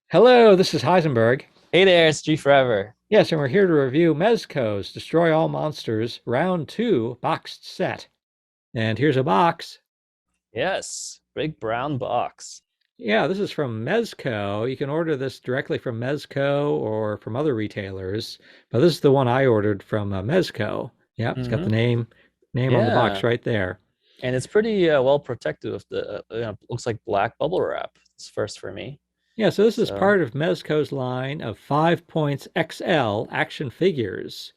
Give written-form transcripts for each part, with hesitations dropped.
Hello, this is Heisenberg. Hey there, it's G Forever. Yes, and we're here to review Mezco's Destroy All Monsters Round 2 boxed set. And here's a box. Yes, big brown box. Yeah, this is from Mezco. You can order this directly from Mezco or from other retailers, but this is the one I ordered from Mezco. Yeah, it's got the Mm-hmm. name on the box Yeah, right there. and it's pretty well protected with the looks like black bubble wrap. It's first for me. Yeah, so this is So, part of Mezco's line of 5 points XL action figures.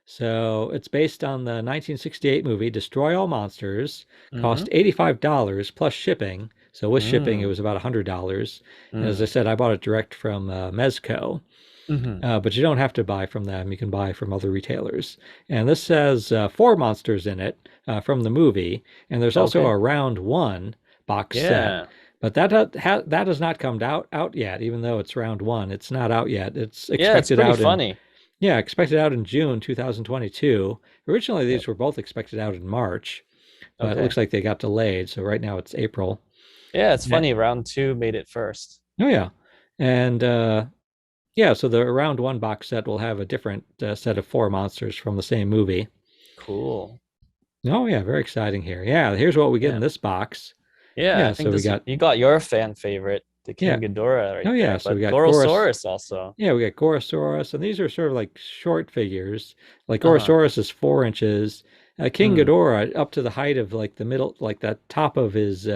So it's based on the 1968 movie Destroy All Monsters. mm-hmm. Cost $85 plus shipping. So with shipping, it Mm, was about $100. And as I mm, said, I bought it direct from Mezco. mm-hmm. But you don't have to buy from them. You can buy from other retailers. And this says four monsters in it from the movie. And there's also Okay. a round one box set. Yeah. But that has not come out yet, even though it's round one. It's not out yet. It's Yeah, it's expected pretty out in funny. yeah, expected out in June 2022. Originally, Yep. these were both expected out in March, but it Okay. looks like they got delayed. So right now it's April. Yeah, it's Eh, funny. Round two made it first. Oh yeah, and yeah, so the round one box set will have a different set of four monsters from the same movie. Cool. Oh yeah, very exciting here. Yeah, here's what we get in Yeah. this box. Yeah, Yeah, I think so we this got you got your fan favorite, the yeah, King Ghidorah right oh yeah, there, so we but got Goros. Gorosaurus also. Yeah, we got Gorosaurus, and these are sort of like short figures. Like Uh-huh. Gorosaurus is 4 inches. King Mm. Ghidorah, up to the height of like the middle, like the top of his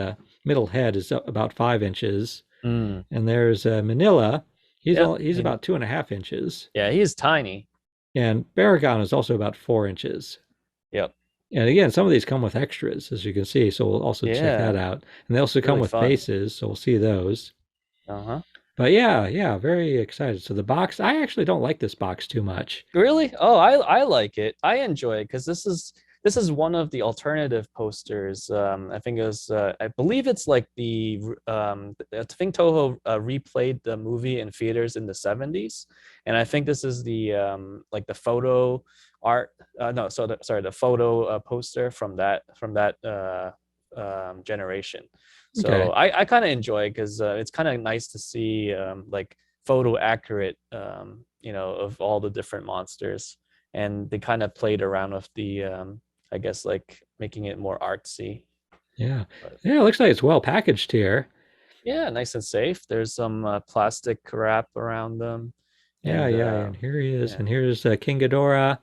middle head, is about 5 inches. Mm. And there's Minilla. Yep. He's about 2.5 inches. Yeah, he's tiny. And Baragon is also about 4 inches. Yep. And again, some of these come with extras, as you can see. So we'll also check that Yeah, out. And they also come really with fun. faces, so we'll see those. Uh-huh. But yeah, very excited. So the box, I actually don't like this box too much. Really? Oh, I like it. I enjoy it because this is one of the alternative posters. I think it was I believe it's like I think Toho replayed the movie in theaters in the 70s, and I think this is the like the photo art no, sorry, the photo poster from that generation. So Okay. I kind of enjoy it because it's kind of nice to see like photo accurate of all the different monsters, and they kind of played around with the I guess like making it more artsy. Yeah. But Yeah, it looks like it's well packaged here. yeah, nice and safe. There's some plastic wrap around them, Yeah, and yeah, and here he is. yeah, And here's King Ghidorah.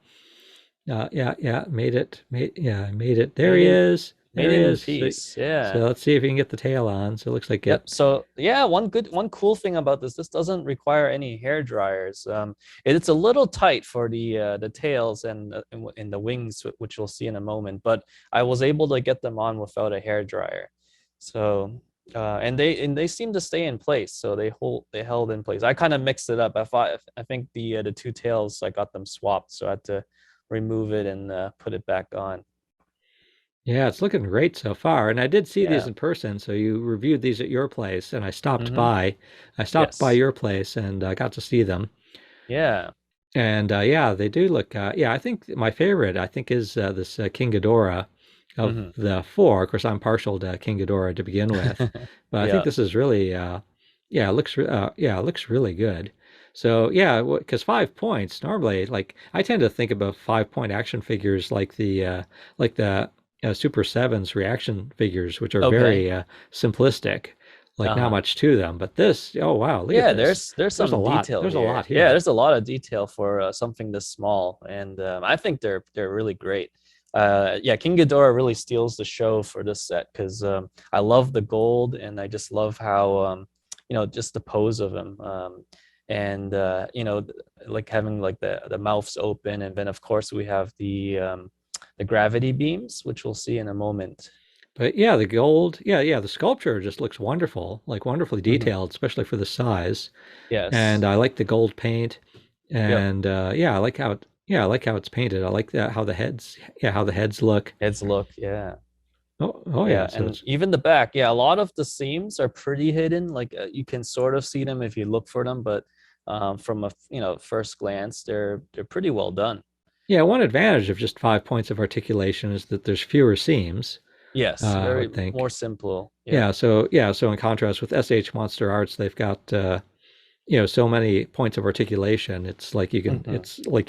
Yeah, made it. There made he in is. There made he in one is. So, piece. so Yeah. let's see if we can get the tail on. So it looks like Yep. it. So yeah, one cool thing about this doesn't require any hair dryers. It's a little tight for the tails and the wings, which we'll see in a moment. But I was able to get them on without a hair dryer. So and they seem to stay in place. So they held in place. I kind of mixed it up. I think the two tails, I got them swapped, so I had to remove it and put it back on. Yeah, it's looking great so far. And I did see these Yeah. in person. So you reviewed these at your place, and I stopped Mm-hmm. by. I stopped by Yes. your place and got to see them. Yeah. And yeah, they do look. Yeah, I think my favorite, I think, is this King Ghidorah of Mm-hmm. the four. Of course, I'm partial to King Ghidorah to begin with, but I think Yeah. this is really, yeah, it looks really good. So yeah, because 5 points normally, like I tend to think about 5 point action figures like the Super Sevens reaction figures, which are Okay. very simplistic, like not Uh-huh. much to them. But this, oh wow, look at Yeah, this. there's There's a some lot. detail There's a here. lot Yeah, here. there's a lot of detail for something this small, and I think they're really great. Yeah, King Ghidorah really steals the show for this set because I love the gold, and I just love how just the pose of him, and like having like the mouths open, and then of course we have the gravity beams, which we'll see in a moment. But yeah, the gold, yeah, the sculpture just looks wonderful, like wonderfully Hmm. detailed, especially for the size. And Yes. I like the gold paint, Yep. and I like how it's painted. I like that how the heads look. Heads look. Yeah. Oh yeah, Yeah, so and it's even the back, yeah, a lot of the seams are pretty hidden. Like you can sort of see them if you look for them, but from a first glance, they're pretty well done. yeah. One advantage of just 5 points of articulation is that there's fewer seams. Yes, I very would more think. simple. Yep. Yeah, so in contrast with SH Monster Arts, they've got so many points of articulation. Hmm. It's like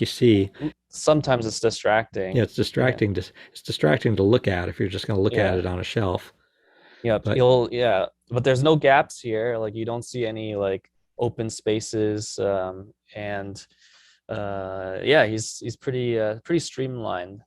you see, Sometimes it's distracting. Yeah. it's distracting to look at if you're just going to look at Yeah. it on a shelf. Yep. But Yeah. But there's no gaps here. Like you don't see any like open spaces. And yeah, he's pretty streamlined.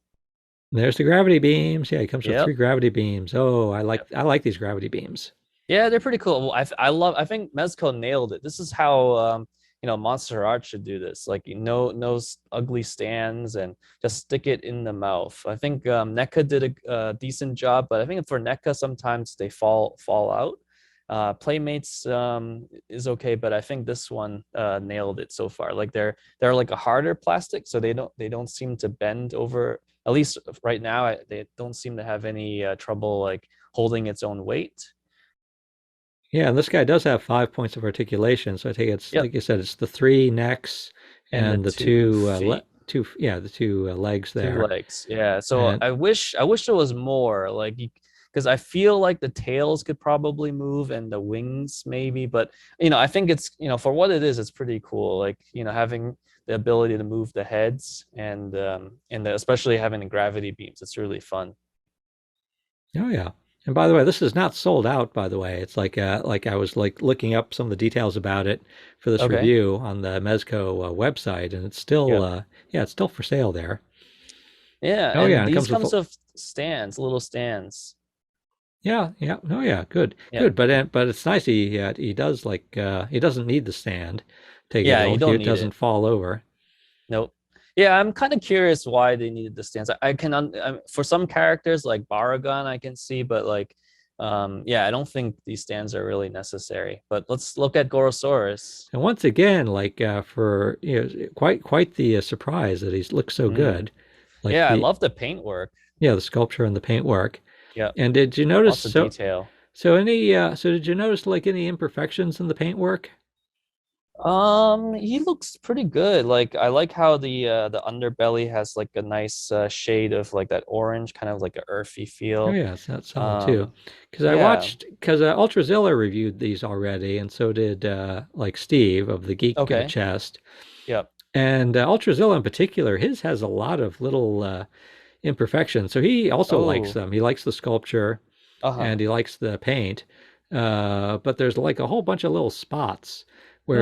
there's the gravity beams. Yeah, he comes with three Yep. gravity beams. Oh, Yep. I like these gravity beams. Yeah, they're pretty cool. Well, I think Mezco nailed it. This is how Monster Art should do this. Like no ugly stands and just stick it in the mouth. I think NECA did a decent job, but I think for NECA sometimes they fall out. Playmates is okay, but I think this one nailed it so far. Like they're like a harder plastic, so they don't seem to bend over. At least right now, they don't seem to have any trouble like holding its own weight. Yeah, and this guy does have 5 points of articulation. So I think it's Yep. like you said, it's the three necks And the and the two two feet, the two legs two there. legs. Yeah. So And I wish there was more like because I feel like the tails could probably move and the wings maybe, but I think it's for what it is, it's pretty cool. Like having the ability to move the heads and especially having the gravity beams. It's really fun. oh yeah. And by the way, this is not sold out, by the way. It's like I was like looking up some of the details about it for this Okay. review on the Mezco website, and it's still Yep. yeah, it's still for sale there. Yeah, Oh yeah, and and it these comes with comes with stands, little stands. yeah, yeah. Oh yeah, good. Yep. Good. But it's nice he does he doesn't need the stand to get Yeah, you it. He don't need doesn't it. fall over. Nope. Yeah, I'm kind of curious why they needed the stands. I can for some characters like Baragon, I can see, but like, yeah, I don't think these stands are really necessary. But let's look at Gorosaurus. And once again, for quite the surprise that he's looks so Mm. good, like Yeah, I the love the paintwork. the sculpture and the paintwork. Yeah, And did you notice lots of detail. so did you notice like any imperfections in the paintwork? He looks pretty good. Like I like how the underbelly has like a nice shade of like that orange, kind of like a earthy Oh feel. yeah, it's not some too. Um, yeah. Because Ultrazilla reviewed these already, and so did like Steve of the Geek Okay. Chest. Yep. And Ultrazilla in particular, his has a lot of little imperfections. So he also likes Oh. them. He likes the sculpture Uh-huh. and he likes the paint. But there's like a whole bunch of little spots Hmm.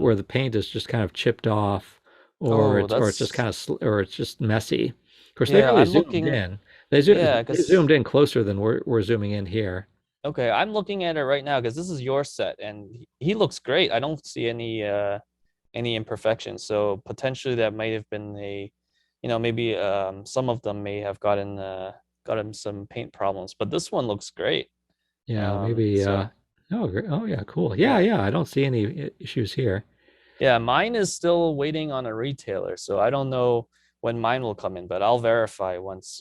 where the paint is just kind of chipped off, Oh, or it's just that's or it's just messy. Of course, they yeah, really I'm zoomed looking in. yeah, They because zoomed in closer than we're zooming in here. okay, I'm looking at it right now because this is your set and he looks great. I don't see any imperfections. So potentially that might have been maybe some of them may have gotten some paint problems, but this one looks great. Yeah, maybe. So Oh yeah, cool. Yeah, yeah. yeah. I don't see any issues here. Yeah, mine is still waiting on a retailer, so I don't know when mine will come in, but I'll verify once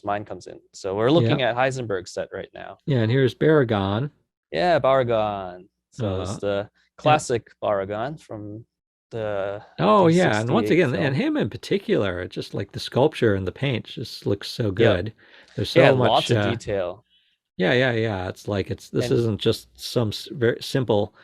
mine comes in. So we're Yeah, looking at Heisenberg set right now. yeah. And here's Baragon. Yeah, Baragon. So it's Uh, the yeah. classic Baragon from the Oh yeah, and once 1968 again, and film. him in particular, just like the sculpture and the paint just looks so Yep. good. There's Yeah, so much. lots of detail Yeah, yeah, yeah. It's like this and isn't just some very simple.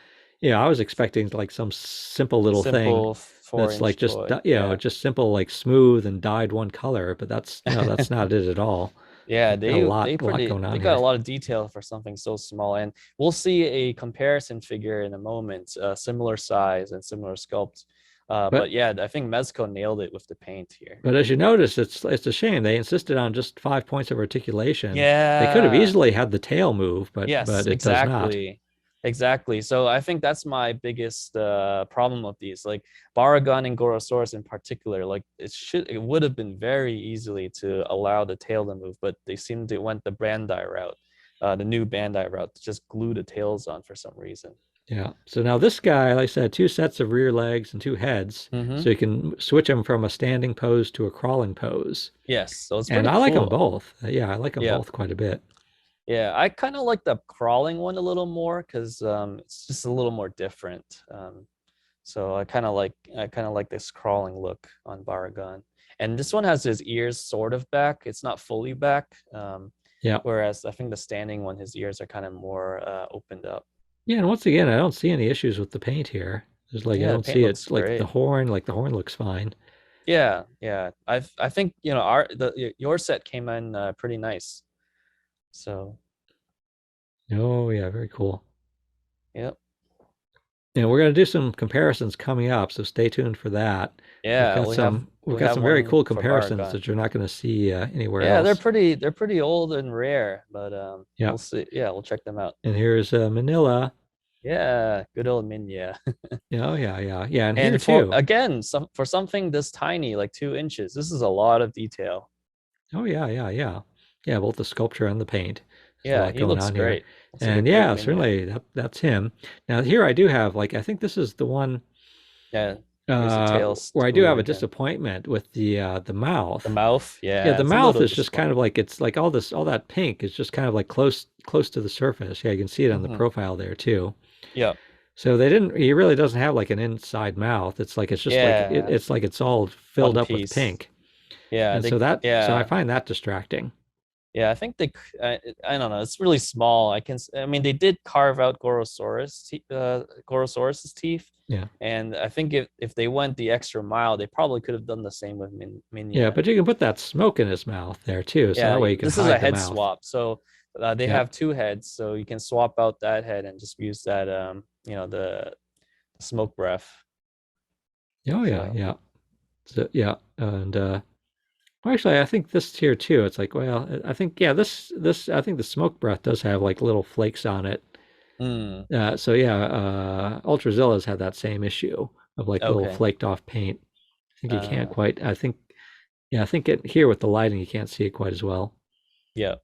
I was expecting like some simple little thing simple four that's like inch just toy. Yeah. just simple like smooth and dyed one color, but that's no, that's not it at all. Yeah, It's got a lot going they on got a here. lot of detail for something so small, and we'll see a comparison figure in a moment, similar size and similar sculpt. But But yeah, I think Mezco nailed it with the paint here. But as you notice, it's a shame they insisted on just 5 points of articulation. They could have Yeah, easily had the tail move, yes, but it does not. exactly. Exactly. So I think that's my biggest problem with these. Like Baragon and Gorosaurus in particular, like it would have been very easily to allow the tail to move, but they seem to went the Bandai route, the new Bandai route, to just glue the tails on for some reason. Yeah. So now this guy, like I said, two sets of rear legs and two heads, Mm-hmm. so you can switch him from a standing pose to a crawling pose. Yes, so it's And pretty I like them cool. both. Yeah, I like them Yeah. both quite a bit. Yeah, I kind of like the crawling one a little more because it's just a little more different. So I kind of like this crawling look on Baragon. And this one has his ears sort of back. It's not fully back. Yeah. Whereas I think the standing one, his ears are kind of more opened up. Yeah, and once again, I don't see any issues with the paint here. There's like I Yeah, the don't paint see it. looks Like great. the horn looks fine. Yeah, yeah. I think, our your set came in pretty nice. So, Oh yeah, very cool. yep. And we're gonna do some comparisons coming up, so stay tuned for that. Yeah, We've we got have some very one cool for comparisons Baragon. that you're not going to see anywhere Yeah, else. they're pretty old and rare, but Yeah. we'll see. Yeah, we'll check them out. And here's Manila. Yeah, good old Minya. Oh yeah. And here And for too. again, for something this tiny, like 2 inches, this is a lot of detail. Oh yeah. Yeah, both the sculpture and the paint. There's a Yeah, lot he going looks on here. great. Looks like a And great yeah, Minya. certainly that's him. Now here I do have like I think this is the one Yeah, here's the tails where I do have glued a again. disappointment with the The mouth. mouth, Yeah, yeah, the it's a mouth little is just kind of disappointing. like it's like all that pink is just kind of like close to the surface. Yeah, you can see it on the Hmm. profile there too. Yeah, So they didn't. He really doesn't have like an inside mouth. It's just like yeah, it's like it's all filled one up with piece. pink, Yeah, and so I yeah. find that distracting. Yeah, I think I don't know. It's really small. I mean, they did carve out Gorosaurus's teeth, Yeah, and I think if they went the extra mile, they probably could have done the same with yeah, Minya. but you can put that smoke in his mouth there too, so that Yeah, way you can this is a hide the head mouth. swap. So they Yeah. have two heads, so you can swap out that head and just use that the smoke breath. Oh So yeah. So yeah, and well, actually, I think this here too. It's like, well, I think yeah, this I think the smoke breath does have like little flakes on it. mm, So yeah, Ultrazilla's had that same issue of like little okay. flaked off paint. I think you can't Uh quite. I think here with the lighting you can't see it quite as well. yeah.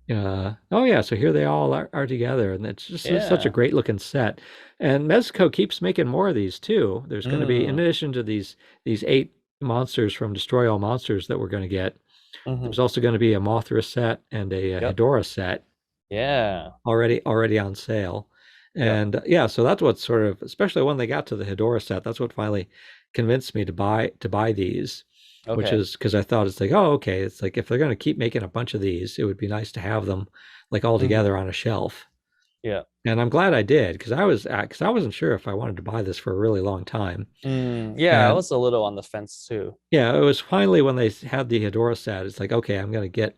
Oh yeah, so here they all are together, and it's such a Yeah. great looking set. And Mezco keeps making more of these too. There's going to be, in Mm, addition to these 8 monsters from Destroy All Monsters that we're going to get, hmm. there's also going to be a Mothra set and a Yep. Ghidorah set Yeah. already on sale. Yep. And yeah, so that's what sort of, especially when they got to the Hedora set, that's what finally convinced me to buy these, which Okay. is because I thought it's like, oh, okay, it's like if they're going to keep making a bunch of these, it would be nice to have them like all Hmm. together on a shelf. Yeah. And I'm glad I did because I wasn't sure if I wanted to buy this for a really long time. Yeah, I And was a little on the fence too. yeah, it was finally when they had the Hedora set, it's like, okay, I'm gonna get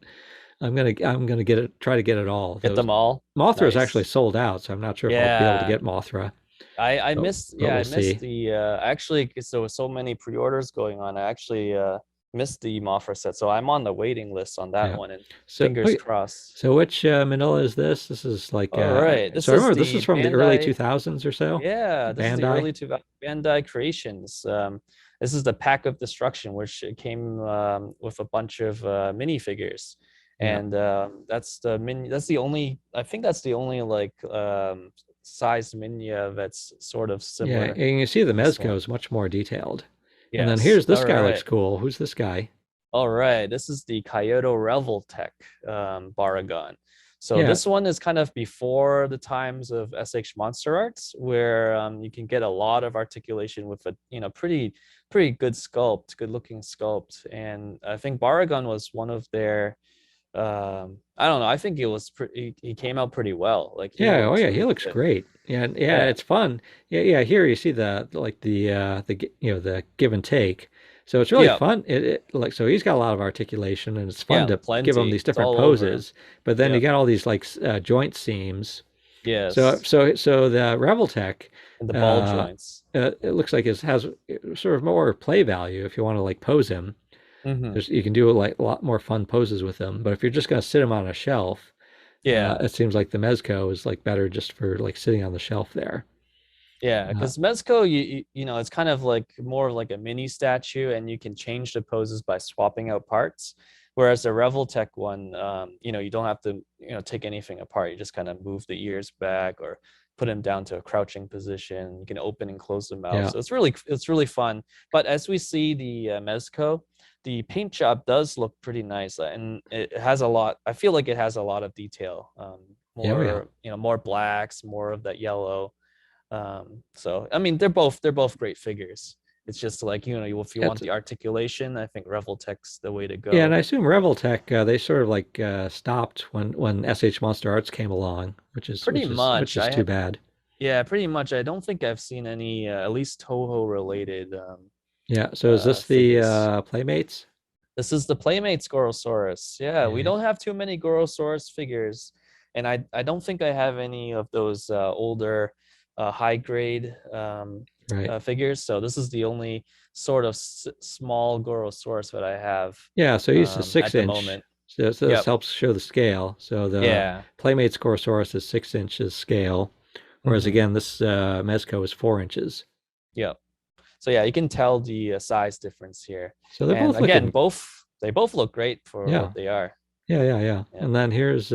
it, try to get it all. Get them all. Mothra is actually Nice. sold out, so I'm not sure if I'll be able to Yeah. get Mothra. I But, missed but yeah, we'll I missed see. the actually 'cause there was so many pre-orders going on. I actually missed the Mothra set. So I'm on the waiting list on that Yeah. one and So fingers okay, crossed. so which Manila is this? This is like All right. This so I is remember this the is from the early Bandai. 2000s or so. Yeah, this is the Bandai. early to Bandai Creations. This is the Pack of Destruction, which came with a bunch of minifigures, Yeah. and that's the min. That's the only. I think that's the only like size minia that's sort of Yeah, similar and you see the to this Mezco one. is much more detailed. And then Yes. here's this All guy looks right. cool. Who's this guy? All right, this is the Kyoto Reveltech Baragon. So Yeah. this one is kind of before the times of SH Monster Arts, where you can get a lot of articulation with a pretty good sculpt, good looking sculpt. And I think Baragon was one of their I don't know. I think it was pretty. He came out pretty well. Like he Yeah, oh looked yeah, he really looks good. great. Yeah, Yeah. it's fun. Yeah, here you see like the give and take. So it's really Yeah. fun. Like so he's got a lot of articulation and it's fun Yeah. to give him Plenty. these It's different all over. poses. But then you Yeah. got all these like joint seams. Yes. So the Reveltech And the ball uh joints. it looks like it has sort of more play value if you want to like pose him. Hmm. You can do like a lot more fun poses with him. But if you're just going to sit him on a shelf, Yeah. it seems like the Mezco is like better just for like sitting on the shelf there. Yeah, Uh, because Mezco, it's kind of like more of like a mini statue, and you can change the poses by swapping out parts. Whereas the Reveltech one, you don't have to, take anything apart. You just kind of move the ears back or put him down to a crouching position. You can open and close the mouth. yeah, So it's really fun. But as we see the Mezco, the paint job does look pretty nice, and it has a lot. I feel like it has a lot of detail. oh yeah. More blacks, more of that yellow. So I mean, they're both great figures. It's just like, if you Yeah, want the articulation, I think Reveltech's the way to yeah, and go. I assume Reveltech they sort of like stopped when SH Monster Arts came along, Pretty which much. is too bad. Yeah, pretty much. I don't think I've seen any, at least Toho related Yeah. So is this the figures. Playmates? This is the Playmates Gorosaurus. Yeah, we Yeah. don't have too many Gorosaurus figures, and I don't think I have any of those older high grade Right. figures. So this is the only sort of small Gorosaurus that I have Yeah. So he's a at six the inch. moment. So this Yep. helps show the scale. So the Yeah. Playmates Gorosaurus is 6 inches scale, whereas Mm-hmm. again this Mezco is 4 inches. Yep. So yeah, you can tell the size difference here. So they're And both again, looking. they both look great for what Yeah. they are. Yeah. Yeah. And then here's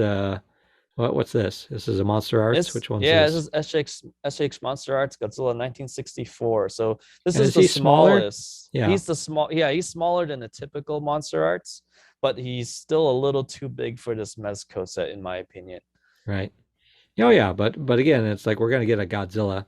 what's this? This is a Monster Arts. This Which one's yeah, this this? is SHX Monster Arts Godzilla 1964. So this And is is the he smaller? smallest. Yeah. He's the small yeah, he's smaller than the typical Monster Arts, but he's still a little too big for this Mezco set in my opinion. Right. Oh yeah, but again, it's like we're gonna get a Godzilla.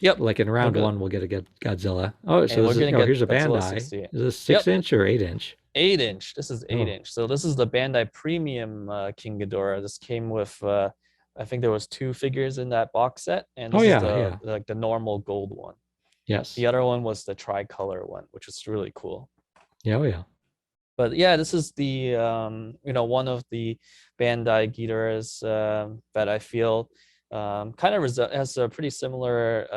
Yep. Like in We're round good. one, we'll get a Godzilla. Oh, so And this we're is gonna oh get here's a Godzilla Bandai. 68. Is this six Yep. inch or 8 inch? 8 inch. This is eight Oh, inch. So this is the Bandai Premium King Ghidorah. This came with I think there was two figures in that box set, and oh this is yeah, the yeah, like the normal gold one. yes, The other one was the tricolor one, which is really cool. yeah, oh yeah, But yeah, this is the one of the Bandai Ghidorahs that I feel kind of has a pretty similar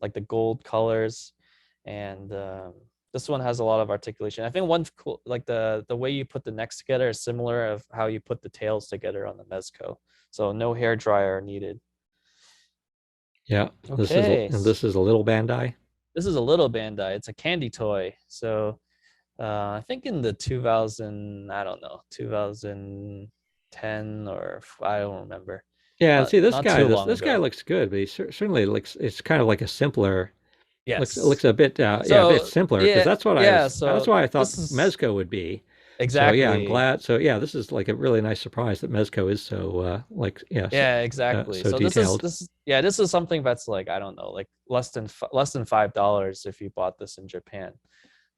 like the gold colors, and this one has a lot of articulation. I think one cool like the way you put the necks together is similar of how you put the tails together on the Mezco. So no hair dryer needed. yeah. Okay, This is a little Bandai. this is a little Bandai. It's a candy toy. So I think in the 2000, I don't know, 2010 or I don't remember. Yeah, and Not see this not guy. too This long this guy ago. looks good, but he certainly looks. It's kind of like a simpler. Looks Yes. a bit yeah a bit So simpler because yeah, that's what I yeah. was. That's So why I thought this is Mezco would be. So yeah, I'm exactly. glad. So yeah, this is like a really nice surprise that Mezco is so like yeah Yeah, exactly. so So this is detailed. this is yeah, this is something that's like I don't know, like less than $5 if you bought this in Japan.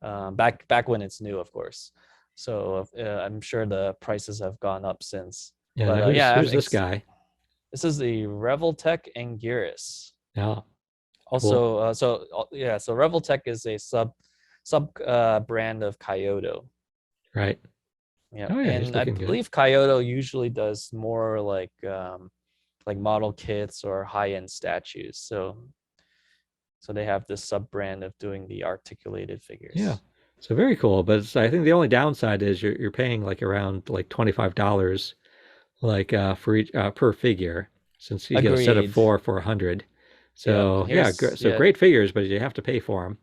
Back when it's new, of course. So I'm sure the prices have gone up since. Yeah. But Now yeah, who's this guy? this is the Reveltech Anguirus. Yeah. Cool. Also, yeah, so Reveltech is a sub brand of Kyoto. Right. Yeah, Oh yeah, he's and I looking good. believe Kyoto usually does more like model kits or high end statues. So they have this sub brand of doing the articulated Yeah. figures. So very cool. But I think the only downside is you're paying like around like $25 like for each per figure since you get a set of Agreed. four for 100. Yep. So And yeah, here's so yeah great figures, but you have to pay for them.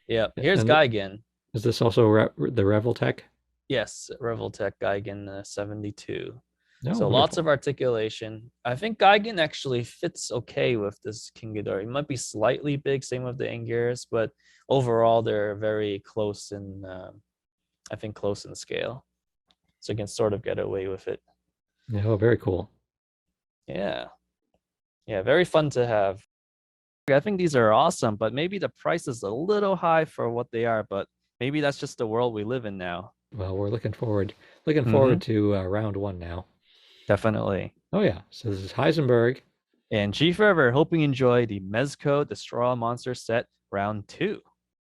yep. Here's And Geigen. is this also the Reveltech? Yes, Reveltech Geigen 72. No, So lots wonderful. of articulation. I think Geigen actually fits okay with this King Ghidorah. It might be slightly big, same with the Anguirus, but overall they're very close in, I think, close in scale. So you can sort of get away with it. Yeah, oh, very cool. Yeah, yeah, very fun to have. I think these are awesome, but maybe the price is a little high for what they are. But maybe that's just the world we live in now. Well, we're looking Mm-hmm. forward to round one now. Definitely. Oh yeah, so this is Heisenberg. And G Forever, hoping you enjoy the Mezco Destroy All Monsters set round 2.